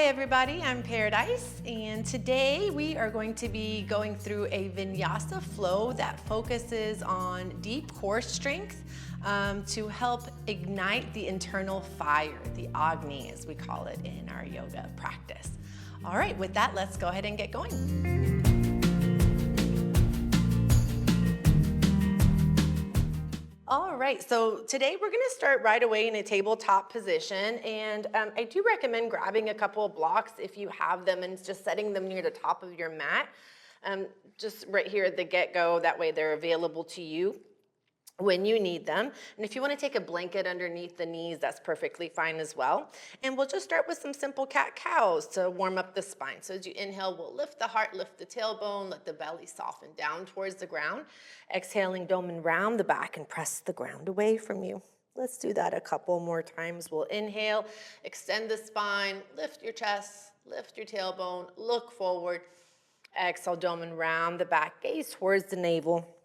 everybody, I'm Paradise, and today we are going to be going through a vinyasa flow that focuses on deep core strength to help ignite the internal fire, the Agni as we call it in our yoga practice. All right, with that, let's go ahead and get going. All right, so today we're gonna start right away in a tabletop position, and I do recommend grabbing a couple of blocks if you have them and just setting them near the top of your mat, just right here at the get-go, that way they're available to you when you need them. And if you want to take a blanket underneath the knees, that's perfectly fine as well. And we'll just start with some simple cat-cows to warm up the spine. So as you inhale, we'll lift the heart, lift the tailbone, let the belly soften down towards the ground. Exhaling, dome and round the back and press the ground away from you. Let's do that a couple more times. We'll inhale, extend the spine, lift your chest, lift your tailbone, look forward. Exhale, dome and round the back, gaze towards the navel.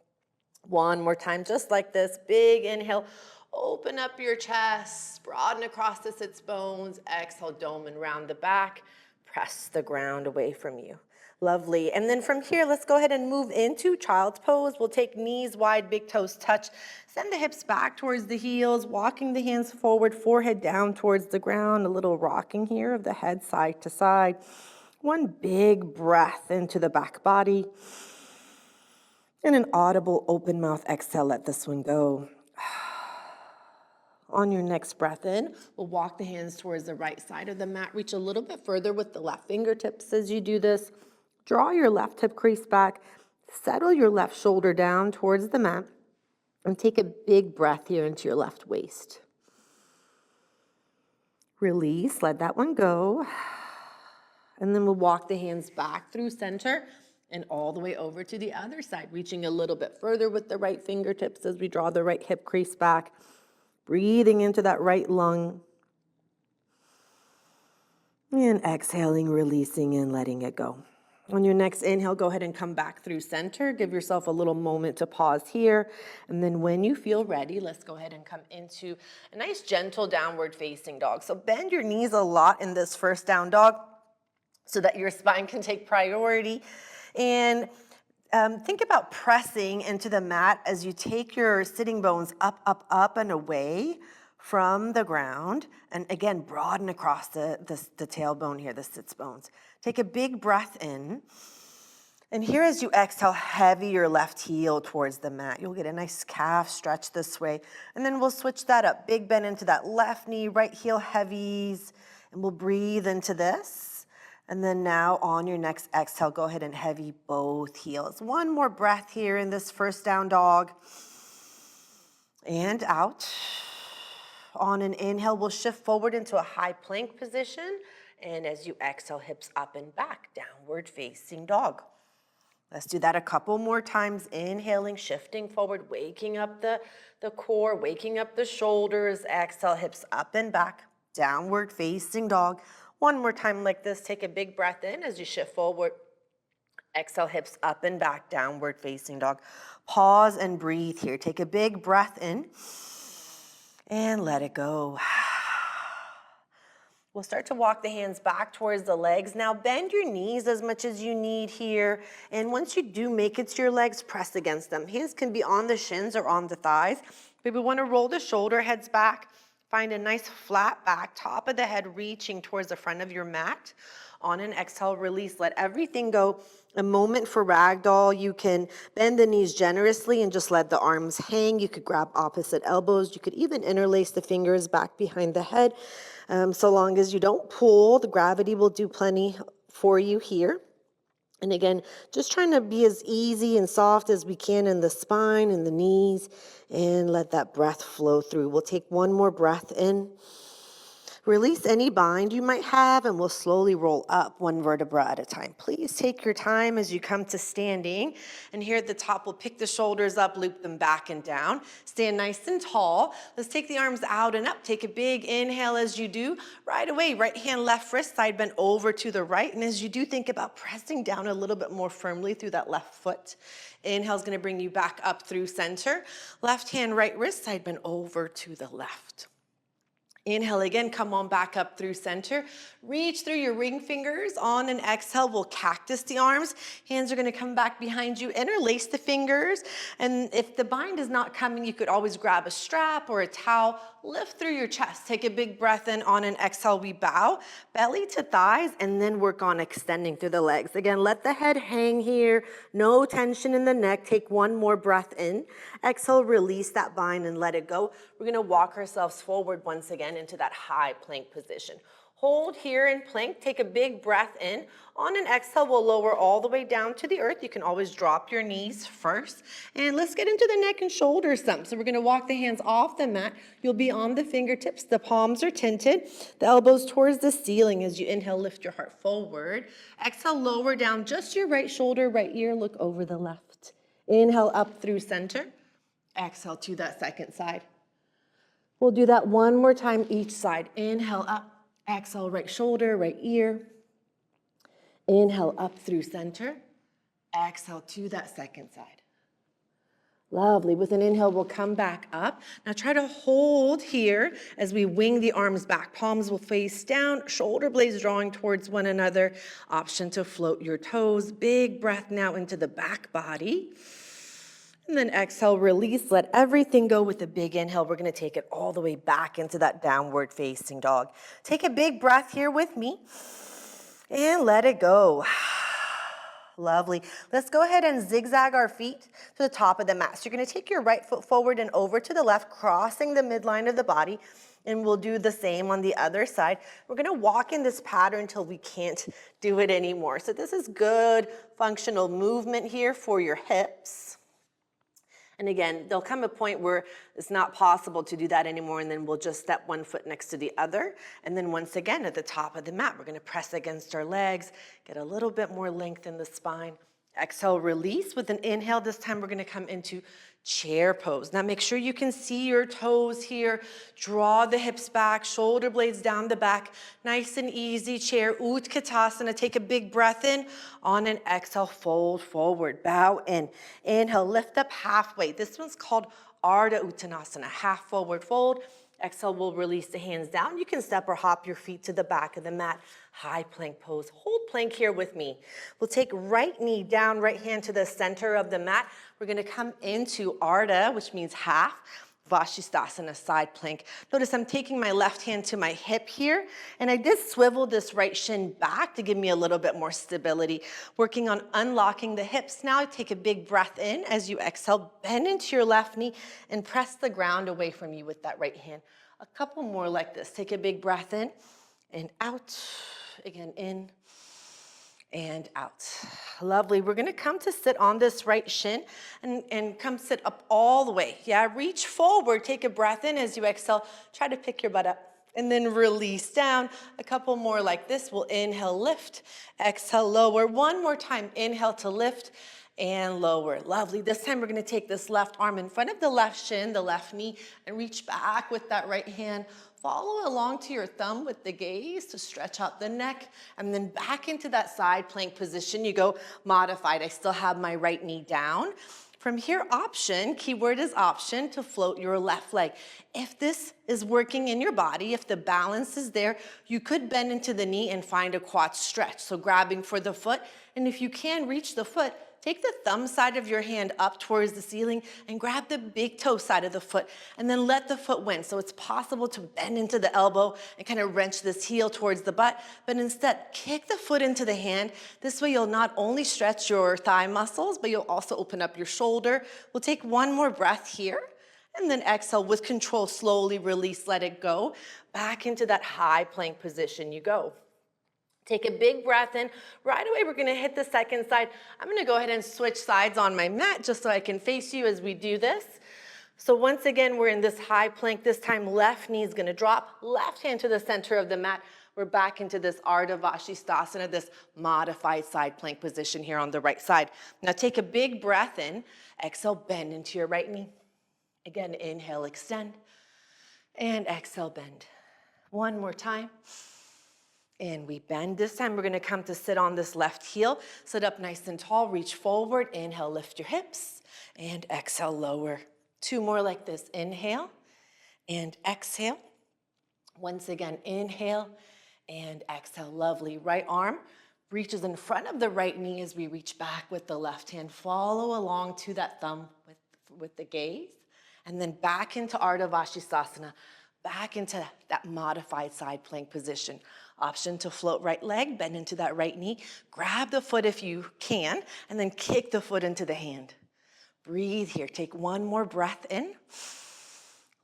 One more time, just like this. Big inhale, open up your chest, broaden across the sits bones. Exhale, dome and round the back. Press the ground away from you. Lovely. And then from here, let's go ahead and move into child's pose. We'll take knees wide, big toes touch. Send the hips back towards the heels, walking the hands forward, forehead down towards the ground. A little rocking here of the head side to side. One big breath into the back body. And an audible open mouth exhale, let this one go. On your next breath in, we'll walk the hands towards the right side of the mat. Reach a little bit further with the left fingertips as you do this. Draw your left hip crease back. Settle your left shoulder down towards the mat. And take a big breath here into your left waist. Release, let that one go. And then we'll walk the hands back through center and all the way over to the other side, reaching a little bit further with the right fingertips as we draw the right hip crease back, breathing into that right lung, and exhaling, releasing, and letting it go. On your next inhale, go ahead and come back through center. Give yourself a little moment to pause here, and then when you feel ready, let's go ahead and come into a nice gentle downward facing dog. So bend your knees a lot in this first down dog so that your spine can take priority. And think about pressing into the mat as you take your sitting bones up, up, up and away from the ground. And again, broaden across the tailbone here, the sits bones. Take a big breath in. And here as you exhale, heavy your left heel towards the mat. You'll get a nice calf stretch this way. And then we'll switch that up. Big bend into that left knee, right heel heavies. And we'll breathe into this. And then now on your next exhale, go ahead and heavy both heels. One more breath here in this first down dog. And out. On an inhale, we'll shift forward into a high plank position. And as you exhale, hips up and back, downward facing dog. Let's do that a couple more times. Inhaling, shifting forward, waking up the core, waking up the shoulders. Exhale, hips up and back, downward facing dog. One more time like this, take a big breath in as you shift forward. Exhale, hips up and back, downward facing dog. Pause and breathe here. Take a big breath in and let it go. We'll start to walk the hands back towards the legs. Now bend your knees as much as you need here. And once you do make it to your legs, press against them. Hands can be on the shins or on the thighs. But we want to roll the shoulder heads back. Find a nice flat back, top of the head reaching towards the front of your mat. On an exhale, release, let everything go. A moment for ragdoll. You can bend the knees generously and just let the arms hang. You could grab opposite elbows. You could even interlace the fingers back behind the head. So long as you don't pull, the gravity will do plenty for you here. And again, just trying to be as easy and soft as we can in the spine and the knees, and let that breath flow through. We'll take one more breath in. Release any bind you might have, and we'll slowly roll up one vertebra at a time. Please take your time as you come to standing. And here at the top, we'll pick the shoulders up, loop them back and down. Stand nice and tall. Let's take the arms out and up. Take a big inhale as you do. Right away, right hand, left wrist, side bend over to the right. And as you do, think about pressing down a little bit more firmly through that left foot. Inhale is going to bring you back up through center. Left hand, right wrist, side bend over to the left. Inhale again, come on back up through center. Reach through your ring fingers. On an exhale, we'll cactus the arms. Hands are gonna come back behind you. Interlace the fingers. And if the bind is not coming, you could always grab a strap or a towel. Lift through your chest. Take a big breath in. On an exhale, we bow. Belly to thighs, and then work on extending through the legs. Again, let the head hang here. No tension in the neck. Take one more breath in. Exhale, release that bind and let it go. We're gonna walk ourselves forward once again into that high plank position. Hold here in plank, take a big breath in. On an exhale, we'll lower all the way down to the earth. You can always drop your knees first. And let's get into the neck and shoulders some. So we're gonna walk the hands off the mat. You'll be on the fingertips. The palms are tinted. The elbows towards the ceiling. As you inhale, lift your heart forward. Exhale, lower down just your right shoulder, right ear, look over the left. Inhale up through center. Exhale to that second side. We'll do that one more time each side. Inhale up. Exhale, right shoulder, right ear. Inhale up through center. Exhale to that second side. Lovely. With an inhale, we'll come back up. Now try to hold here as we wing the arms back. Palms will face down, shoulder blades drawing towards one another. Option to float your toes. Big breath now into the back body. And then exhale, release, let everything go. With a big inhale, we're gonna take it all the way back into that downward facing dog. Take a big breath here with me and let it go. Lovely. Let's go ahead and zigzag our feet to the top of the mat. So you're gonna take your right foot forward and over to the left, crossing the midline of the body, and we'll do the same on the other side. We're gonna walk in this pattern until we can't do it anymore. So this is good functional movement here for your hips. And again, there'll come a point where it's not possible to do that anymore, and then we'll just step one foot next to the other. And then once again, at the top of the mat, we're gonna press against our legs, get a little bit more length in the spine. Exhale, release. With an inhale, this time we're gonna come into chair pose. Now make sure you can see your toes here. Draw the hips back, shoulder blades down the back. Nice and easy chair, Utkatasana. Take a big breath in. On an exhale, fold forward, bow in. Inhale, lift up halfway. This one's called Ardha Uttanasana, half forward fold. Exhale, we'll release the hands down. You can step or hop your feet to the back of the mat. High plank pose. Hold plank here with me. We'll take right knee down, right hand to the center of the mat. We're gonna come into Ardha, which means half. Vashisthasana, side plank. Notice I'm taking my left hand to my hip here, and I did swivel this right shin back to give me a little bit more stability. Working on unlocking the hips. Now take a big breath in. As you exhale, bend into your left knee and press the ground away from you with that right hand. A couple more like this. Take a big breath in and out. Again, in and out. Lovely. We're gonna come to sit on this right shin and come sit up all the way. Yeah, reach forward, take a breath in. As you exhale, try to pick your butt up and then release down. A couple more like this. We'll inhale, lift, exhale, lower. One more time, inhale to lift and lower. Lovely. This time we're gonna take this left arm in front of the left shin, the left knee, and reach back with that right hand. Follow along to your thumb with the gaze to stretch out the neck, and then back into that side plank position. You go modified. I still have my right knee down. From here, option, keyword is option, to float your left leg. If this is working in your body, if the balance is there, you could bend into the knee and find a quad stretch. So grabbing for the foot, and if you can reach the foot, take the thumb side of your hand up towards the ceiling and grab the big toe side of the foot, and then let the foot win. So it's possible to bend into the elbow and kind of wrench this heel towards the butt, but instead kick the foot into the hand. This way you'll not only stretch your thigh muscles, but you'll also open up your shoulder. We'll take one more breath here, and then exhale with control, slowly release, let it go. Back into that high plank position you go. Take a big breath in. Right away, we're gonna hit the second side. I'm gonna go ahead and switch sides on my mat just so I can face you as we do this. So once again, we're in this high plank. This time, left knee is gonna drop, left hand to the center of the mat. We're back into this Ardha Vashisthasana, this modified side plank position here on the right side. Now take a big breath in. Exhale, bend into your right knee. Again, inhale, extend. And exhale, bend. One more time. And we bend. This time we're gonna come to sit on this left heel. Sit up nice and tall, reach forward, inhale, lift your hips, and exhale, lower. Two more like this, inhale, and exhale. Once again, inhale and exhale. Lovely. Right arm reaches in front of the right knee as we reach back with the left hand. Follow along to that thumb with the gaze. And then back into Ardha Vashisthasana, back into that modified side plank position. Option to float right leg, bend into that right knee. Grab the foot if you can, and then kick the foot into the hand. Breathe here. Take one more breath in.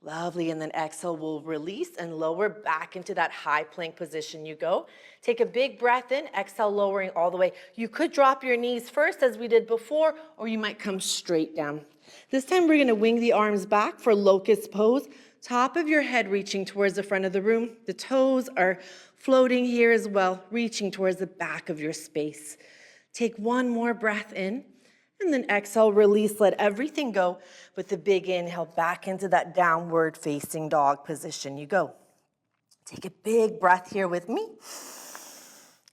Lovely, and then exhale, we'll release and lower back into that high plank position you go. Take a big breath in, exhale, lowering all the way. You could drop your knees first as we did before, or you might come straight down. This time we're gonna wing the arms back for locust pose. Top of your head reaching towards the front of the room. The toes are floating here as well, reaching towards the back of your space. Take one more breath in. And then exhale, release, let everything go. With the big inhale, back into that downward facing dog position you go. Take a big breath here with me.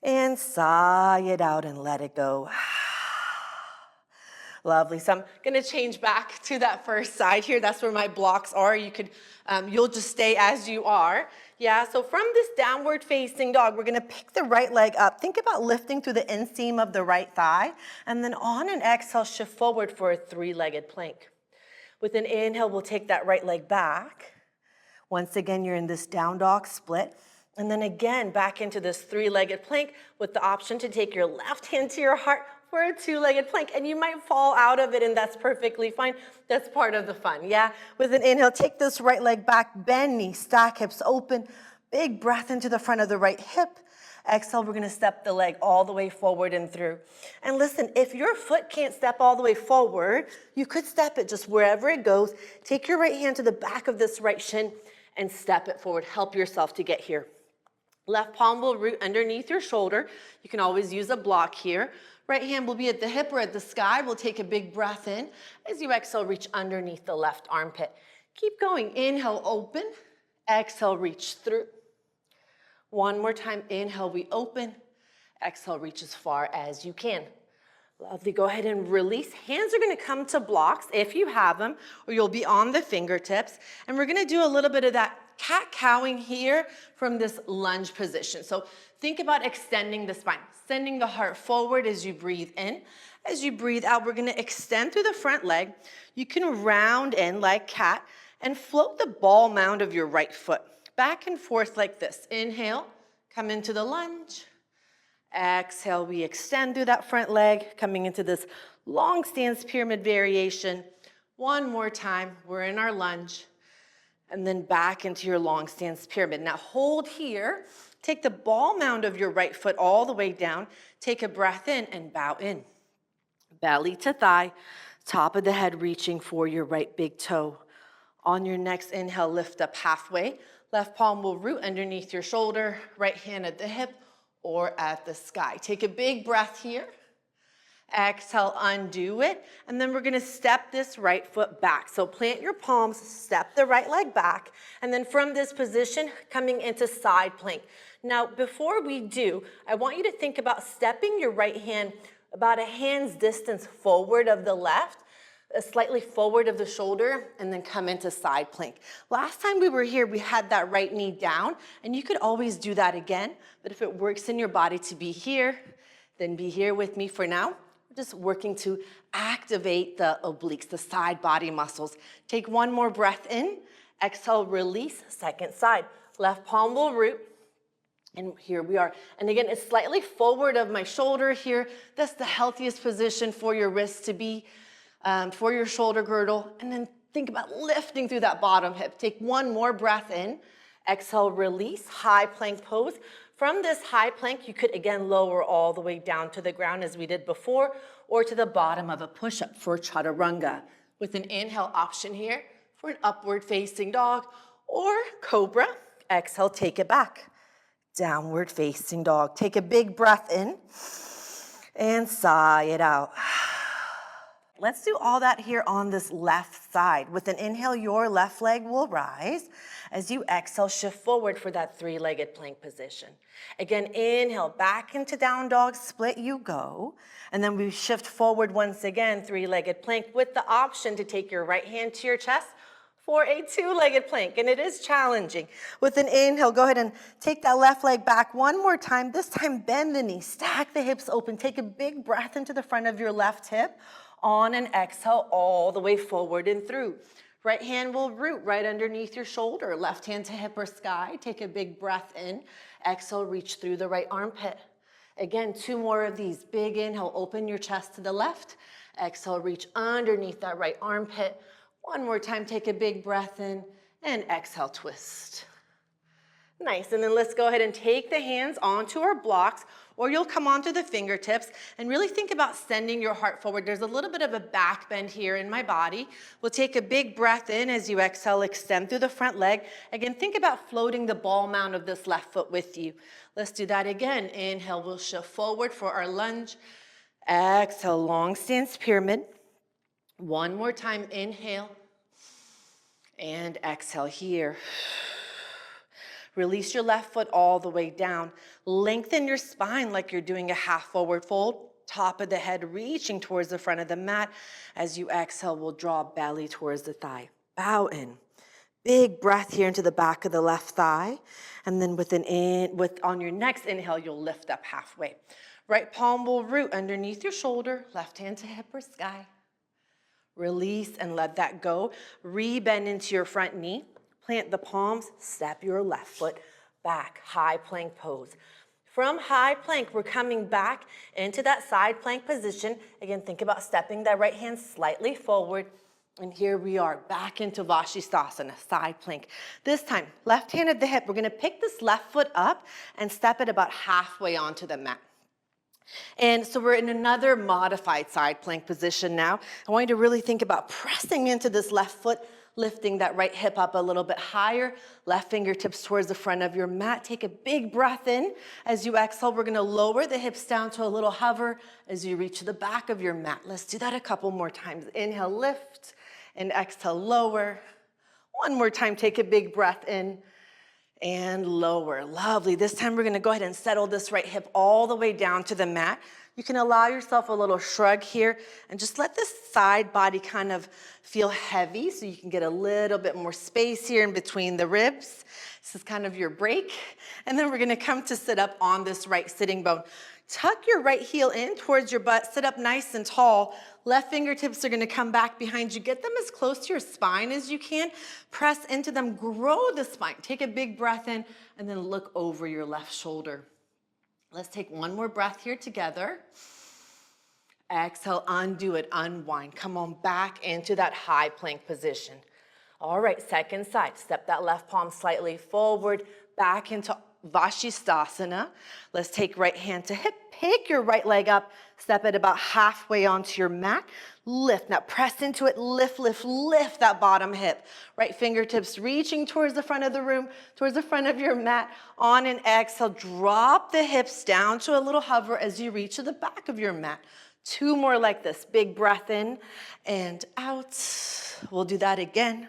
And sigh it out and let it go. Lovely. So I'm gonna change back to that first side here. That's where my blocks are. You could, you'll just stay as you are. Yeah, so from this downward facing dog, we're gonna pick the right leg up. Think about lifting through the inseam of the right thigh, and then on an exhale, shift forward for a three-legged plank. With an inhale, we'll take that right leg back. Once again, you're in this down dog split. And then again, back into this three-legged plank with the option to take your left hand to your heart for a two-legged plank. And you might fall out of it, and that's perfectly fine. That's part of the fun, yeah? With an inhale, take this right leg back, bend knee, stack hips open. Big breath into the front of the right hip. Exhale, we're gonna step the leg all the way forward and through. And listen, if your foot can't step all the way forward, you could step it just wherever it goes. Take your right hand to the back of this right shin and step it forward. Help yourself to get here. Left palm will root underneath your shoulder. You can always use a block here. Right hand will be at the hip or at the sky. We'll take a big breath in. As you exhale, reach underneath the left armpit. Keep going. Inhale, open. Exhale, reach through. One more time. Inhale, we open. Exhale, reach as far as you can. Lovely. Go ahead and release. Hands are going to come to blocks if you have them, or you'll be on the fingertips. And we're going to do a little bit of that cat-cowing here from this lunge position. So think about extending the spine, sending the heart forward as you breathe in. As you breathe out, we're going to extend through the front leg. You can round in like cat and float the ball mound of your right foot back and forth like this. Inhale, come into the lunge. Exhale, we extend through that front leg, coming into this long stance pyramid variation. One more time, we're in our lunge. And then back into your long stance pyramid. Now hold here, take the ball mound of your right foot all the way down, take a breath in and bow in. Belly to thigh, top of the head reaching for your right big toe. On your next inhale, lift up halfway. Left palm will root underneath your shoulder, right hand at the hip or at the sky. Take a big breath here. Exhale, undo it. And then we're gonna step this right foot back. So plant your palms, step the right leg back. And then from this position, coming into side plank. Now, before we do, I want you to think about stepping your right hand about a hand's distance forward of the left, slightly forward of the shoulder, and then come into side plank. Last time we were here, we had that right knee down, and you could always do that again. But if it works in your body to be here, then be here with me for now. Just working to activate the obliques, the side body muscles. Take one more breath in. Exhale, release, second side. Left palm will root. And here we are. And again, it's slightly forward of my shoulder here. That's the healthiest position for your wrists to be, for your shoulder girdle. And then think about lifting through that bottom hip. Take one more breath in. Exhale, release, high plank pose. From this high plank, you could again lower all the way down to the ground as we did before, or to the bottom of a push-up for chaturanga. With an inhale option here for an upward facing dog or cobra. Exhale, take it back. Downward facing dog. Take a big breath in and sigh it out. Let's do all that here on this left side. With an inhale, your left leg will rise. As you exhale, shift forward for that three-legged plank position. Again, inhale, back into down dog split you go. And then we shift forward once again, three-legged plank with the option to take your right hand to your chest, for a two-legged plank, and it is challenging. With an inhale, go ahead and take that left leg back one more time. This time, bend the knee, stack the hips open. Take a big breath into the front of your left hip. On an exhale, all the way forward and through. Right hand will root right underneath your shoulder. Left hand to hip or sky. Take a big breath in. Exhale, reach through the right armpit. Again, 2 more of these. Big inhale, open your chest to the left. Exhale, reach underneath that right armpit. One more time, take a big breath in, and exhale, twist. Nice, and then let's go ahead and take the hands onto our blocks, or you'll come onto the fingertips, and really think about sending your heart forward. There's a little bit of a back bend here in my body. We'll take a big breath in as you exhale, extend through the front leg. Again, think about floating the ball mount of this left foot with you. Let's do that again. Inhale, we'll shift forward for our lunge. Exhale, long stance pyramid. One more time, inhale. And exhale here. Release your left foot all the way down. Lengthen your spine like you're doing a half forward fold. Top of the head reaching towards the front of the mat. As you exhale, we'll draw belly towards the thigh. Bow in. Big breath here into the back of the left thigh. And then on your next inhale, you'll lift up halfway. Right palm will root underneath your shoulder. Left hand to hip or sky. Release and let that go. Re-bend into your front knee. Plant the palms, step your left foot back. High plank pose. From high plank, we're coming back into that side plank position. Again, think about stepping that right hand slightly forward. And here we are, back into Vashisthasana, side plank. This time, left hand at the hip. We're gonna pick this left foot up and step it about halfway onto the mat. And so we're in another modified side plank position now. I want you to really think about pressing into this left foot, lifting that right hip up a little bit higher, left fingertips towards the front of your mat. Take a big breath in. As you exhale, we're gonna lower the hips down to a little hover as you reach the back of your mat. Let's do that a couple more times. Inhale, lift, and exhale, lower. One more time, take a big breath in and lower. Lovely. This time we're gonna go ahead and settle this right hip all the way down to the mat. You can allow yourself a little shrug here and just let this side body kind of feel heavy so you can get a little bit more space here in between the ribs. This is kind of your break. And then we're gonna come to sit up on this right sitting bone. Tuck your right heel in towards your butt, sit up nice and tall. Left fingertips are gonna come back behind you. Get them as close to your spine as you can. Press into them, grow the spine. Take a big breath in and then look over your left shoulder. Let's take one more breath here together. Exhale, undo it, unwind. Come on back into that high plank position. All right, second side. Step that left palm slightly forward, back into Vashisthasana. Let's take right hand to hip. Pick your right leg up. Step it about halfway onto your mat. Lift. Now press into it. Lift, lift, lift that bottom hip. Right fingertips reaching towards the front of the room, towards the front of your mat. On an exhale, drop the hips down to a little hover as you reach to the back of your mat. 2 more like this. Big breath in and out. We'll do that again.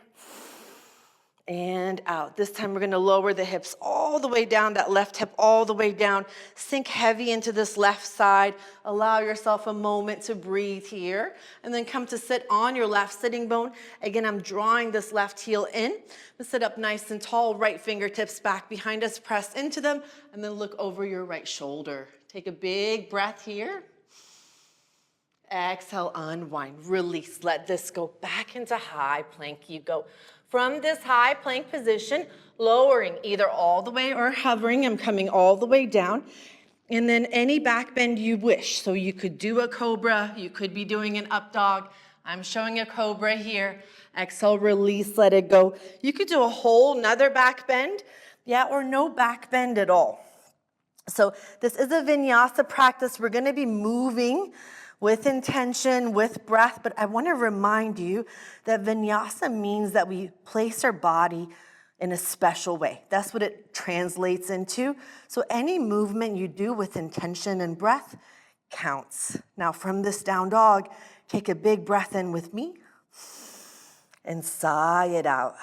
And out. This time we're gonna lower the hips all the way down, that left hip all the way down. Sink heavy into this left side. Allow yourself a moment to breathe here. And then come to sit on your left sitting bone. Again, I'm drawing this left heel in. Sit up nice and tall, right fingertips back behind us, press into them, and then look over your right shoulder. Take a big breath here. Exhale, unwind, release. Let this go back into high plank. You go. From this high plank position, lowering either all the way or hovering. I'm coming all the way down. And then any back bend you wish. So you could do a cobra. You could be doing an up dog. I'm showing a cobra here. Exhale, release, let it go. You could do a whole nother back bend. Yeah, or no back bend at all. So this is a vinyasa practice. We're going to be moving with intention, with breath, but I want to remind you that vinyasa means that we place our body in a special way. That's what it translates into. So any movement you do with intention and breath counts. Now from this down dog, take a big breath in with me and sigh it out.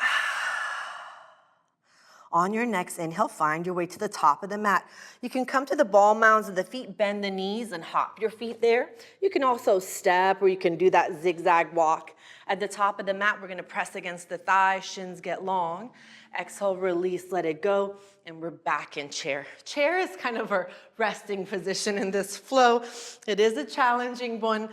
On your next inhale, find your way to the top of the mat. You can come to the ball mounds of the feet, bend the knees and hop your feet there. You can also step, or you can do that zigzag walk. At the top of the mat, we're gonna press against the thighs, shins get long. Exhale, release, let it go, and we're back in chair. Chair is kind of our resting position in this flow. It is a challenging one,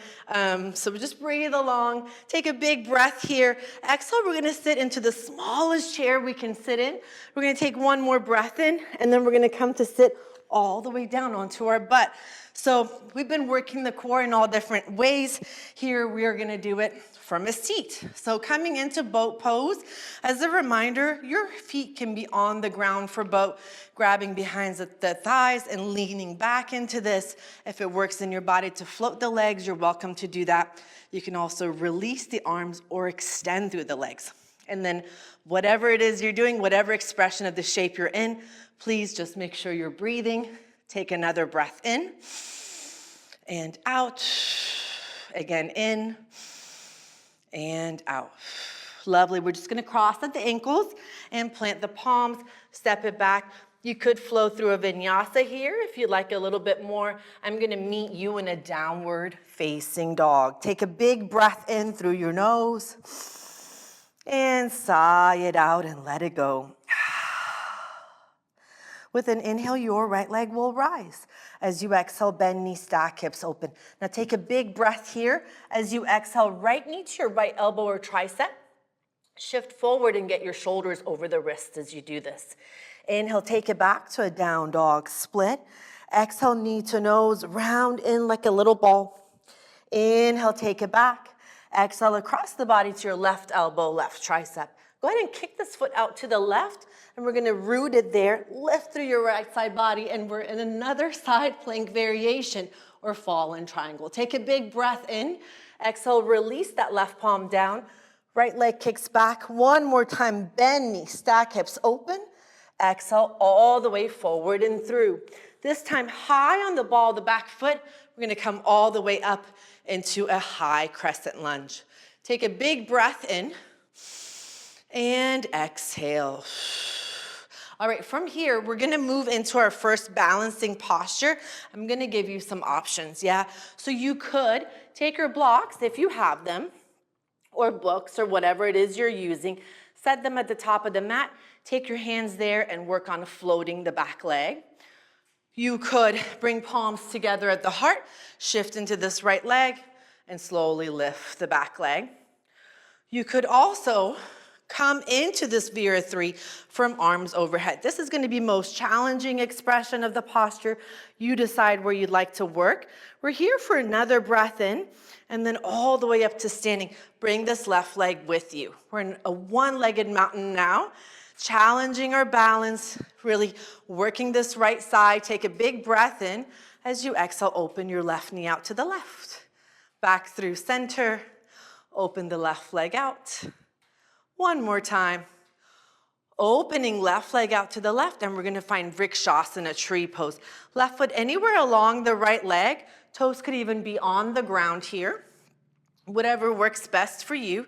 so just breathe along. Take a big breath here. Exhale, we're gonna sit into the smallest chair we can sit in. We're gonna take one more breath in, and then we're gonna come to sit all the way down onto our butt. So we've been working the core in all different ways. Here we are gonna do it from a seat. So coming into boat pose, as a reminder, your feet can be on the ground for boat, grabbing behind the thighs and leaning back into this. If it works in your body to float the legs, you're welcome to do that. You can also release the arms or extend through the legs. And then whatever it is you're doing, whatever expression of the shape you're in, please just make sure you're breathing. Take another breath in and out. Again, in and out. Lovely. We're just gonna cross at the ankles and plant the palms, step it back. You could flow through a vinyasa here if you'd like a little bit more. I'm gonna meet you in a downward facing dog. Take a big breath in through your nose and sigh it out and let it go. With an inhale, your right leg will rise. As you exhale, bend knee, stack hips open. Now take a big breath here. As you exhale, right knee to your right elbow or tricep. Shift forward and get your shoulders over the wrists as you do this. Inhale, take it back to a down dog split. Exhale, knee to nose, round in like a little ball. Inhale, take it back. Exhale across the body to your left elbow, left tricep. Go ahead and kick this foot out to the left, and we're gonna root it there. Lift through your right side body, and we're in another side plank variation or fallen triangle. Take a big breath in. Exhale, release that left palm down. Right leg kicks back. One more time, bend knee, stack hips open. Exhale all the way forward and through. This time high on the ball, the back foot. We're gonna come all the way up into a high crescent lunge. Take a big breath in and exhale. All right, from here, we're gonna move into our first balancing posture. I'm gonna give you some options, yeah? So you could take your blocks, if you have them, or books, or whatever it is you're using, set them at the top of the mat, take your hands there and work on floating the back leg. You could bring palms together at the heart, shift into this right leg, and slowly lift the back leg. You could also come into this Vira 3 from arms overhead. This is going to be most challenging expression of the posture. You decide where you'd like to work. We're here for another breath in, and then all the way up to standing. Bring this left leg with you. We're in a one-legged mountain now, challenging our balance, really working this right side. Take a big breath in. As you exhale, open your left knee out to the left. Back through center, open the left leg out. One more time. Opening left leg out to the left, and we're gonna find Vrikshasana, tree pose. Left foot anywhere along the right leg. Toes could even be on the ground here. Whatever works best for you.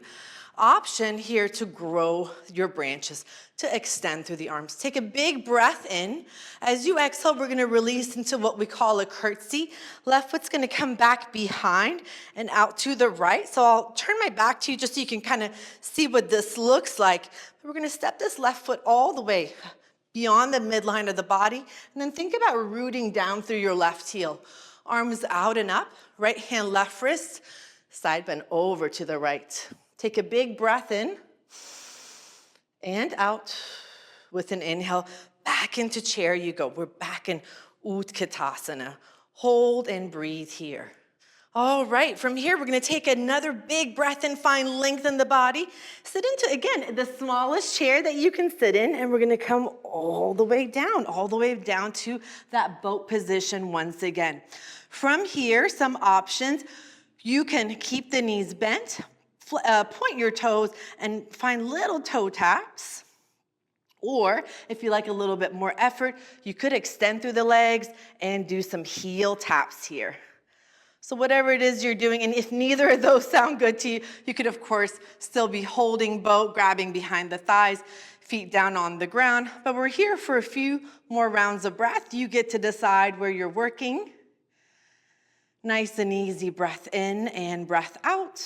Option here to grow your branches, to extend through the arms. Take a big breath in. As you exhale, we're gonna release into what we call a curtsy. Left foot's gonna come back behind and out to the right. So I'll turn my back to you just so you can kind of see what this looks like. We're gonna step this left foot all the way beyond the midline of the body, and then think about rooting down through your left heel. Arms out and up, right hand, left wrist, side bend over to the right. Take a big breath in and out. With an inhale, back into chair you go. We're back in Utkatasana. Hold and breathe here. All right, from here, we're gonna take another big breath and find length in the body. Sit into, again, the smallest chair that you can sit in, and we're gonna come all the way down to that boat position once again. From here, some options. You can keep the knees bent, point your toes and find little toe taps. Or if you like a little bit more effort, you could extend through the legs and do some heel taps here. So whatever it is you're doing, and if neither of those sound good to you, you could of course still be holding boat, grabbing behind the thighs. feet down on the ground, but we're here for a few more rounds of breath. You get to decide where you're working. Nice and easy breath in and breath out.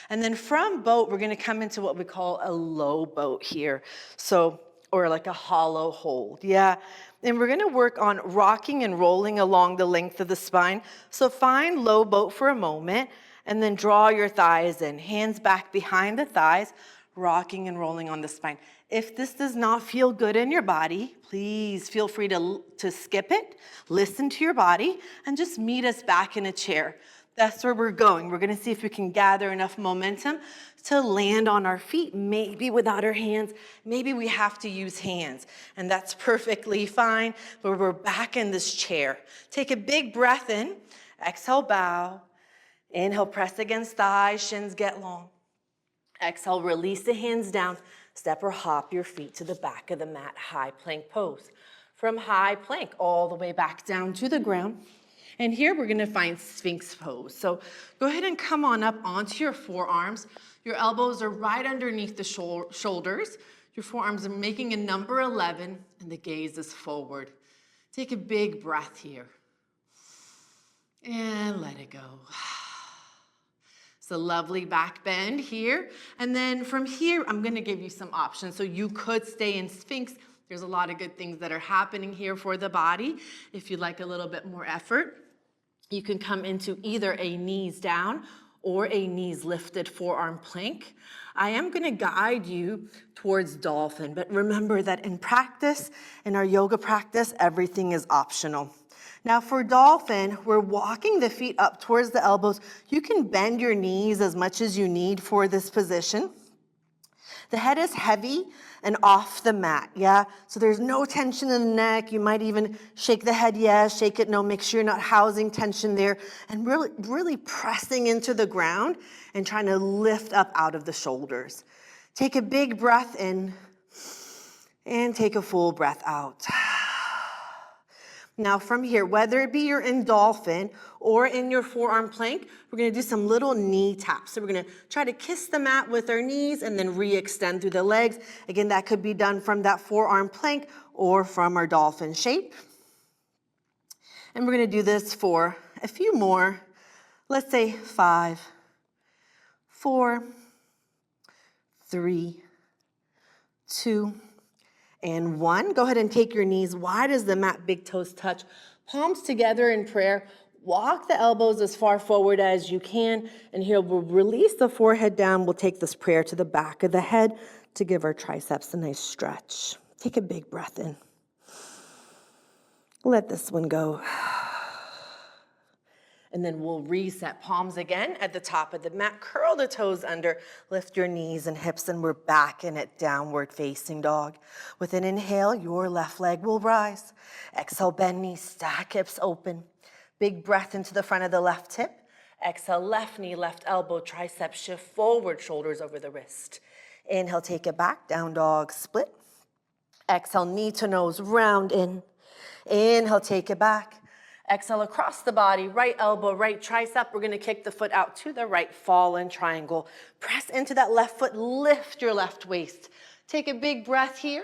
And then from boat, we're gonna come into what we call a low boat here. So, or like a hollow hold, yeah. And we're gonna work on rocking and rolling along the length of the spine. So find low boat for a moment and then draw your thighs in. Hands back behind the thighs, rocking and rolling on the spine. If this does not feel good in your body, please feel free to skip it, listen to your body, and just meet us back in a chair. That's where we're going. We're gonna see if we can gather enough momentum to land on our feet, maybe without our hands. Maybe we have to use hands, and that's perfectly fine, but we're back in this chair. Take a big breath in, exhale, bow. Inhale, press against thighs, shins get long. Exhale, release the hands down. Step or hop your feet to the back of the mat, high plank pose. From high plank all the way back down to the ground. And here we're gonna find Sphinx pose. So go ahead and come on up onto your forearms. Your elbows are right underneath the shoulders. Your forearms are making a number 11 and the gaze is forward. Take a big breath here. And let it go. It's a lovely back bend here. And then from here, I'm gonna give you some options. So you could stay in Sphinx. There's a lot of good things that are happening here for the body. If you'd like a little bit more effort, you can come into either a knees down or a knees lifted forearm plank. I am gonna guide you towards dolphin, but remember that in practice, in our yoga practice, everything is optional. Now for dolphin, we're walking the feet up towards the elbows. You can bend your knees as much as you need for this position. The head is heavy and off the mat, yeah? So there's no tension in the neck. You might even shake the head, yes, shake it, no. Make sure you're not housing tension there. And really pressing into the ground and trying to lift up out of the shoulders. Take a big breath in and take a full breath out. Now from here, whether it be you're in dolphin or in your forearm plank, we're gonna do some little knee taps. So we're gonna try to kiss the mat with our knees and then re-extend through the legs. Again, that could be done from that forearm plank or from our dolphin shape. And we're gonna do this for a few more. Let's say 5, 4, 3, 2, and 1. Go ahead and take your knees wide as the mat, big toes touch. Palms together in prayer. Walk the elbows as far forward as you can. And here we'll release the forehead down. We'll take this prayer to the back of the head to give our triceps a nice stretch. Take a big breath in. Let this one go. And then we'll reset palms again at the top of the mat. Curl the toes under, lift your knees and hips, and we're back in it, downward facing dog. With an inhale, your left leg will rise. Exhale, bend knees, stack hips open. Big breath into the front of the left hip. Exhale, left knee, left elbow, tricep shift forward, shoulders over the wrist. Inhale, take it back, down dog, split. Exhale, knee to nose, round in. Inhale, take it back. Exhale across the body, right elbow, right tricep. We're gonna kick the foot out to the right, fall in triangle. Press into that left foot, lift your left waist. Take a big breath here.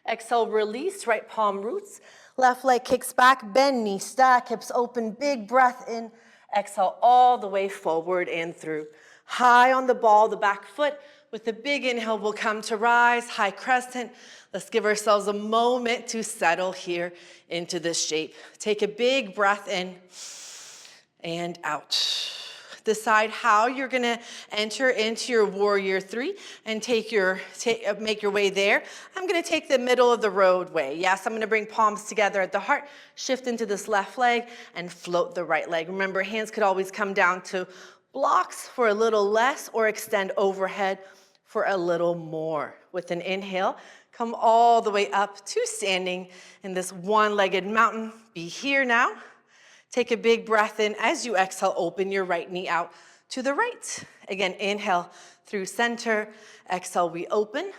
Exhale, release, right palm roots. Left leg kicks back, bend knee, stack hips open, big breath in. Exhale all the way forward and through. High on the ball, the back foot. With a big inhale, we'll come to rise, high crescent. Let's give ourselves a moment to settle here into this shape. Take a big breath in and out. Decide how you're gonna enter into your warrior 3 and make your way there. I'm gonna take the middle of the roadway. Yes, I'm gonna bring palms together at the heart, shift into this left leg and float the right leg. Remember, hands could always come down to blocks for a little less or extend overhead for a little more. With an inhale, come all the way up to standing in this one-legged mountain. Be here now. Take a big breath in. As you exhale, open your right knee out to the right. Again, inhale through center. Exhale, we open.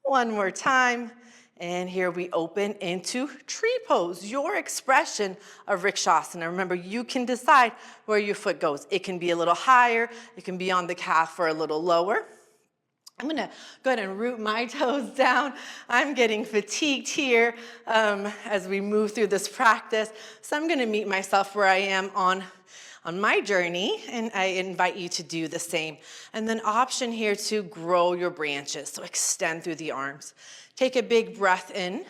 One more time. And here we open into tree pose, your expression of Rikshasana. Remember, you can decide where your foot goes. It can be a little higher. It can be on the calf or a little lower. I'm gonna go ahead and root my toes down. I'm getting fatigued here as we move through this practice. So I'm gonna meet myself where I am on my journey, and I invite you to do the same. And then option here to grow your branches, so extend through the arms. Take a big breath in.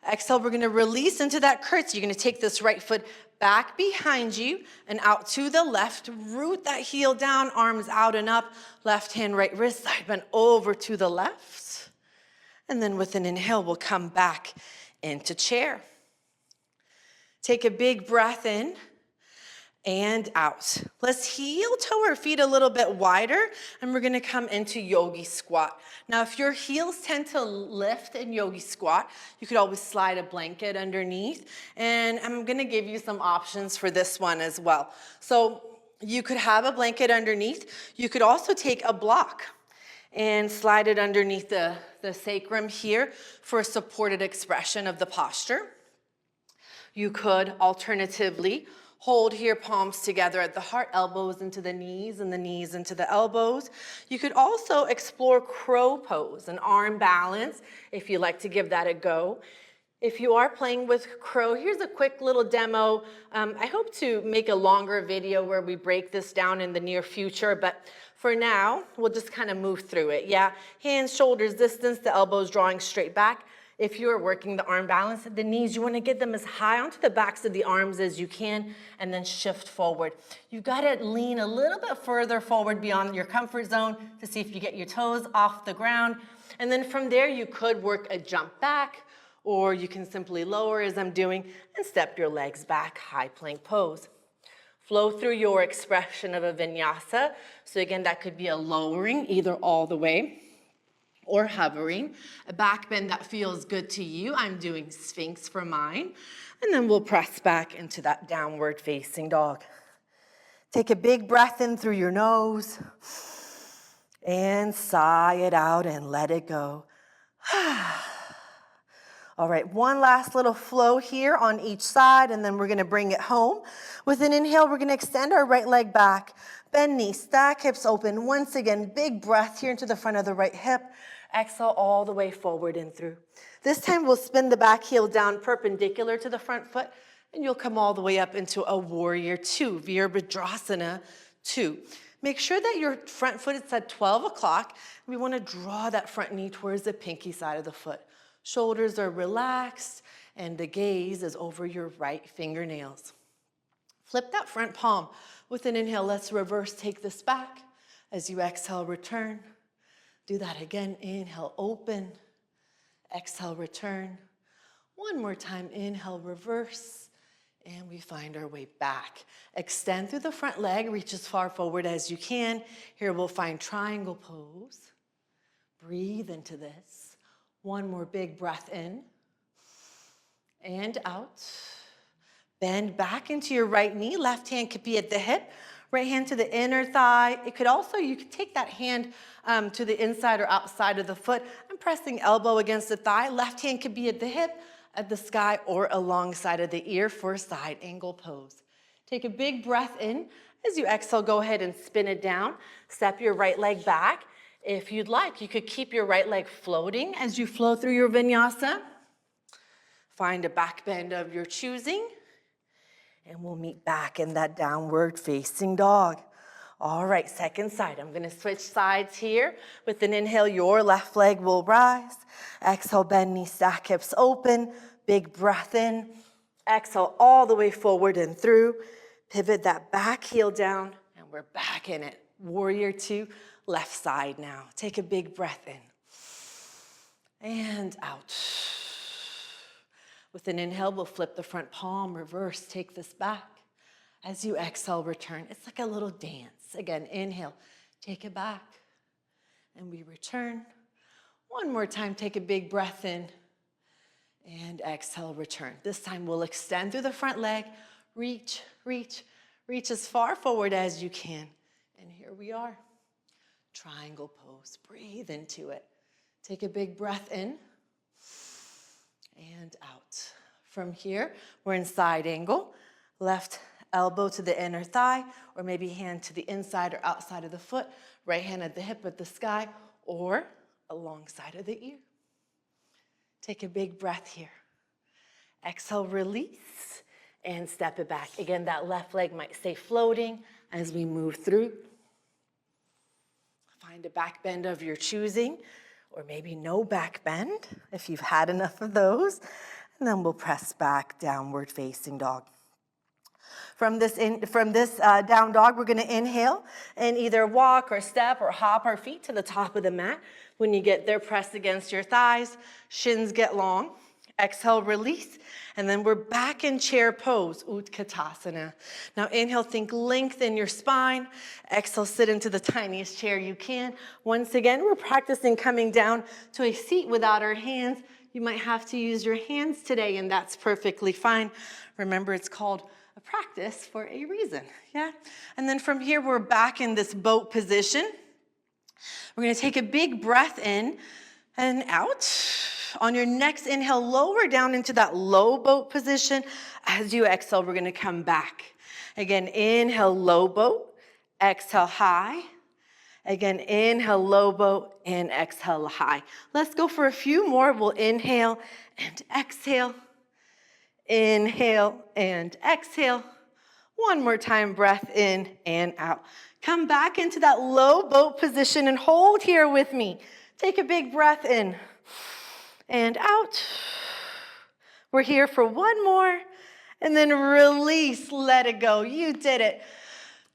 Exhale, we're gonna release into that curtsy. You're gonna take this right foot back behind you and out to the left. Root that heel down, arms out and up. Left hand, right wrist, side bend over to the left. And then with an inhale, we'll come back into chair. Take a big breath in and out. Let's heel toe our feet a little bit wider, and we're gonna come into yogi squat. Now, if your heels tend to lift in yogi squat, you could always slide a blanket underneath, and I'm gonna give you some options for this one as well. So you could have a blanket underneath. You could also take a block and slide it underneath the sacrum here for a supported expression of the posture. You could alternatively hold here, palms together at the heart, elbows into the knees, and the knees into the elbows. You could also explore crow pose, an arm balance, if you like to give that a go. If you are playing with crow, here's a quick little demo. I hope to make a longer video where we break this down in the near future, but for now, we'll just kind of move through it. Yeah, hands, shoulders distance, the elbows drawing straight back. If you're working the arm balance, the knees, you want to get them as high onto the backs of the arms as you can, and then shift forward. You got to lean a little bit further forward beyond your comfort zone to see if you get your toes off the ground. And then from there, you could work a jump back, or you can simply lower as I'm doing and step your legs back, high plank pose. Flow through your expression of a vinyasa. So again, that could be a lowering either all the way or hovering. A back bend that feels good to you. I'm doing Sphinx for mine. And then we'll press back into that downward facing dog. Take a big breath in through your nose and sigh it out and let it go. All right, one last little flow here on each side, and then we're gonna bring it home. With an inhale, we're gonna extend our right leg back. Bend knees, stack hips open. Once again, big breath here into the front of the right hip. Exhale all the way forward and through. This time we'll spin the back heel down perpendicular to the front foot, and you'll come all the way up into a warrior two, Virabhadrasana 2. Make sure that your front foot is at 12 o'clock. We wanna draw that front knee towards the pinky side of the foot. Shoulders are relaxed, and the gaze is over your right fingernails. Flip that front palm. With an inhale, let's reverse, take this back. As you exhale, return. Do that again, inhale, open. Exhale, return. One more time, inhale, reverse. And we find our way back. Extend through the front leg, reach as far forward as you can. Here we'll find triangle pose. Breathe into this. One more big breath in and out. Bend back into your right knee. Left hand could be at the hip. Right hand to the inner thigh. It could also, you could take that hand to the inside or outside of the foot. I'm pressing elbow against the thigh. Left hand could be at the hip, at the sky, or alongside of the ear for a side angle pose. Take a big breath in. As you exhale, go ahead and spin it down. Step your right leg back. If you'd like, you could keep your right leg floating as you flow through your vinyasa. Find a back bend of your choosing, and we'll meet back in that downward facing dog. All right, second side. I'm gonna switch sides here. With an inhale, your left leg will rise. Exhale, bend knees, stack hips open. Big breath in. Exhale all the way forward and through. Pivot that back heel down, and we're back in it. Warrior two. Left side now. Take a big breath in and out. With an inhale, we'll flip the front palm, reverse, take this back. As you exhale, return. It's like a little dance. Again, inhale, take it back, and we return. One more time, take a big breath in and exhale, return. This time we'll extend through the front leg, reach, reach, reach as far forward as you can. And here we are. Triangle pose. Breathe into it. Take a big breath in and out. From here, we're in side angle. Left elbow to the inner thigh, or maybe hand to the inside or outside of the foot, right hand at the hip at the sky, or alongside of the ear. Take a big breath here. Exhale, release, and step it back. Again, that left leg might stay floating as we move through. Find a back bend of your choosing, or maybe no back bend if you've had enough of those. And then we'll press back, downward facing dog. From this down dog, we're gonna inhale and either walk or step or hop our feet to the top of the mat. When you get there, press against your thighs, shins get long. Exhale, release, and then we're back in chair pose, Utkatasana. Now inhale, think lengthen your spine. Exhale, sit into the tiniest chair you can. Once again, we're practicing coming down to a seat without our hands. You might have to use your hands today, and that's perfectly fine. Remember, it's called a practice for a reason, yeah? And then from here, we're back in this boat position. We're gonna take a big breath in and out. On your next inhale, lower down into that low boat position. As you exhale, we're gonna come back. Again, inhale, low boat. Exhale, high. Again, inhale, low boat, and exhale, high. Let's go for a few more. We'll inhale and exhale. Inhale and exhale. One more time, breath in and out. Come back into that low boat position and hold here with me. Take a big breath in and out. We're here for one more, and then release, let it go. You did it.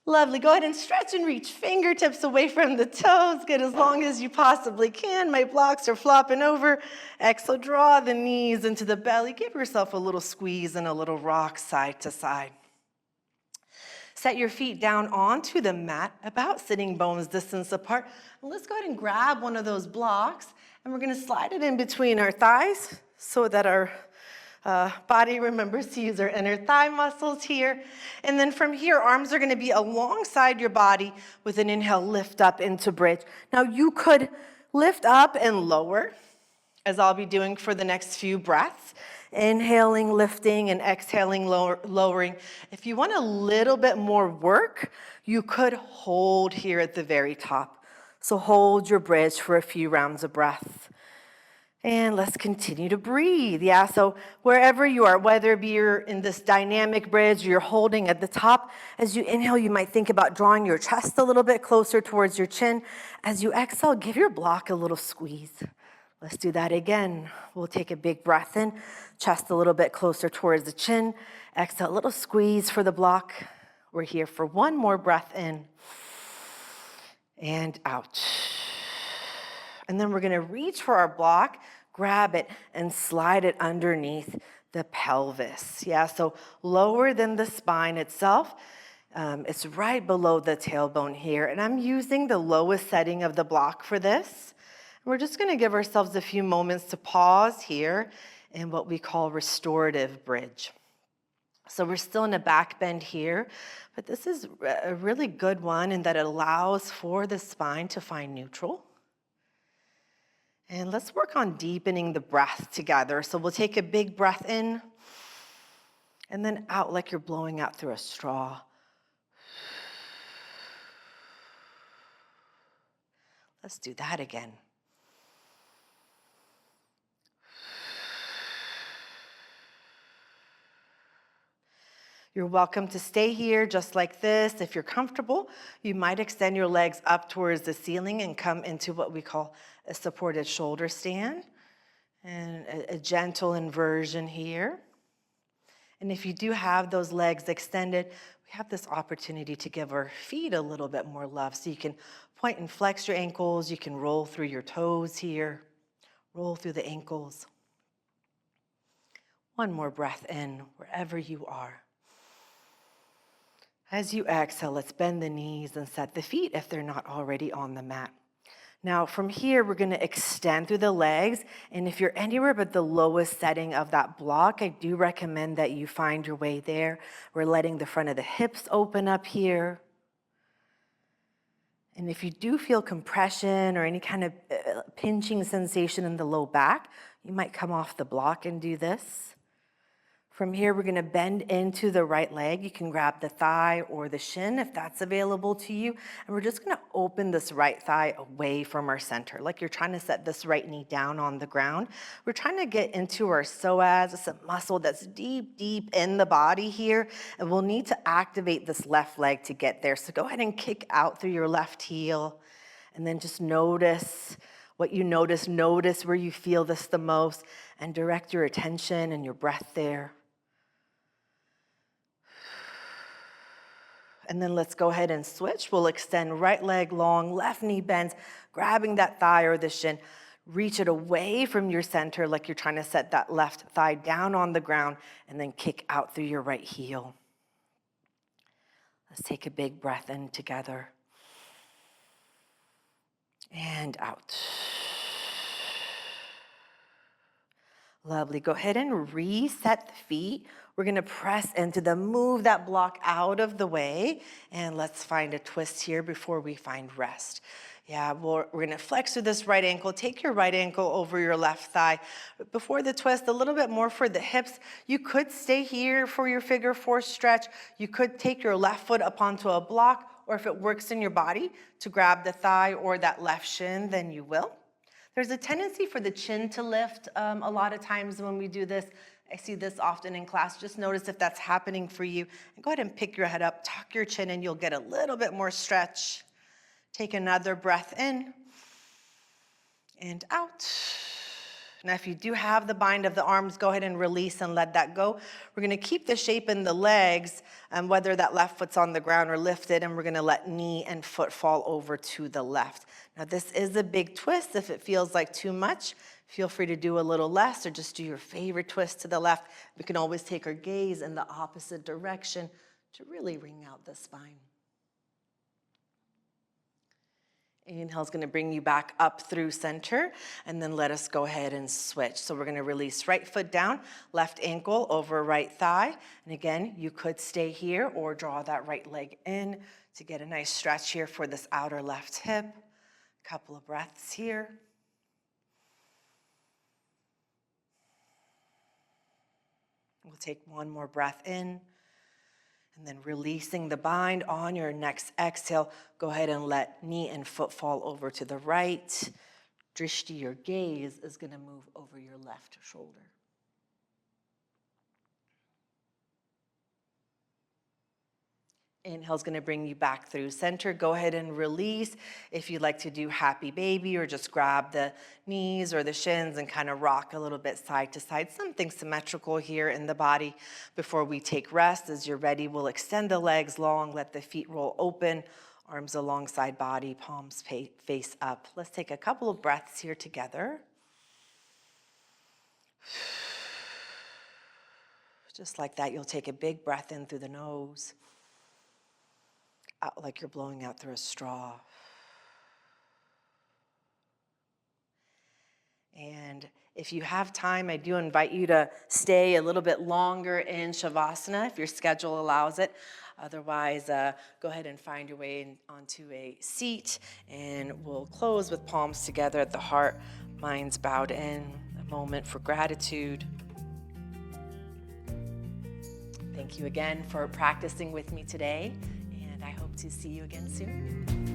Lovely. Go ahead and stretch and reach fingertips away from the toes. Get as long as you possibly can. My blocks are flopping over. Exhale, draw the knees into the belly. Give yourself a little squeeze and a little rock side to side. Set your feet down onto the mat, about sitting bones distance apart. And let's go ahead and grab one of those blocks, and we're gonna slide it in between our thighs so that our body remembers to use our inner thigh muscles here. And then from here, arms are gonna be alongside your body with an inhale, lift up into bridge. Now you could lift up and lower, as I'll be doing for the next few breaths. Inhaling, lifting, and exhaling, lowering. If you want a little bit more work, you could hold here at the very top. So hold your bridge for a few rounds of breath. And let's continue to breathe. Yeah, so wherever you are, whether it be you're in this dynamic bridge or you're holding at the top, as you inhale, you might think about drawing your chest a little bit closer towards your chin. As you exhale, give your block a little squeeze. Let's do that again. We'll take a big breath in, chest a little bit closer towards the chin. Exhale, a little squeeze for the block. We're here for one more breath in and out. And then we're gonna reach for our block, grab it, and slide it underneath the pelvis. Yeah, so lower than the spine itself. It's right below the tailbone here. And I'm using the lowest setting of the block for this. We're just gonna give ourselves a few moments to pause here in what we call restorative bridge. So we're still in a back bend here, but this is a really good one in that it allows for the spine to find neutral. And let's work on deepening the breath together. So we'll take a big breath in and then out like you're blowing out through a straw. Let's do that again. You're welcome to stay here just like this. If you're comfortable, you might extend your legs up towards the ceiling and come into what we call a supported shoulder stand and a gentle inversion here. And if you do have those legs extended, we have this opportunity to give our feet a little bit more love. So you can point and flex your ankles. You can roll through your toes here, roll through the ankles. One more breath in wherever you are. As you exhale, let's bend the knees and set the feet if they're not already on the mat. Now from here, we're gonna extend through the legs. And if you're anywhere but the lowest setting of that block, I do recommend that you find your way there. We're letting the front of the hips open up here. And if you do feel compression or any kind of pinching sensation in the low back, you might come off the block and do this. From here, we're gonna bend into the right leg. You can grab the thigh or the shin if that's available to you. And we're just gonna open this right thigh away from our center, like you're trying to set this right knee down on the ground. We're trying to get into our psoas. It's a muscle that's deep, deep in the body here. And we'll need to activate this left leg to get there. So go ahead and kick out through your left heel. And then just notice what you notice. Notice where you feel this the most and direct your attention and your breath there. And then let's go ahead and switch. We'll extend right leg long, left knee bends, grabbing that thigh or the shin. Reach it away from your center like you're trying to set that left thigh down on the ground, and then kick out through your right heel. Let's take a big breath in together. And out. Lovely. Go ahead and reset the feet. We're going to press into them, move that block out of the way, and let's find a twist here before we find rest. Yeah, we're going to flex through this right ankle. Take your right ankle over your left thigh. Before the twist, a little bit more for the hips. You could stay here for your figure four stretch. You could take your left foot up onto a block, or if it works in your body to grab the thigh or that left shin, then you will. There's a tendency for the chin to lift a lot of times when we do this. I see this often in class. Just notice if that's happening for you. And go ahead and pick your head up, tuck your chin, and you'll get a little bit more stretch. Take another breath in and out. Now, if you do have the bind of the arms, go ahead and release and let that go. We're gonna keep the shape in the legs, whether that left foot's on the ground or lifted, and we're gonna let knee and foot fall over to the left. Now, this is a big twist. If it feels like too much, feel free to do a little less or just do your favorite twist to the left. We can always take our gaze in the opposite direction to really wring out the spine. Inhale is going to bring you back up through center, and then let us go ahead and switch. So we're going to release right foot down, left ankle over right thigh. And again, you could stay here or draw that right leg in to get a nice stretch here for this outer left hip. Couple of breaths here. We'll take one more breath in. And then releasing the bind on your next exhale, go ahead and let knee and foot fall over to the right. Drishti, your gaze, is going to move over your left shoulder. Inhale is going to bring you back through center. Go ahead and release. If you'd like to do happy baby or just grab the knees or the shins and kind of rock a little bit side to side, something symmetrical here in the body before we take rest. As you're ready, we'll extend the legs long, let the feet roll open, arms alongside body, palms face up. Let's take a couple of breaths here together. Just like that, you'll take a big breath in through the nose. Out like you're blowing out through a straw. And if you have time, I do invite you to stay a little bit longer in Shavasana if your schedule allows it. Otherwise, go ahead and find your way onto a seat, and we'll close with palms together at the heart, minds bowed in, a moment for gratitude. Thank you again for practicing with me today. I hope to see you again soon.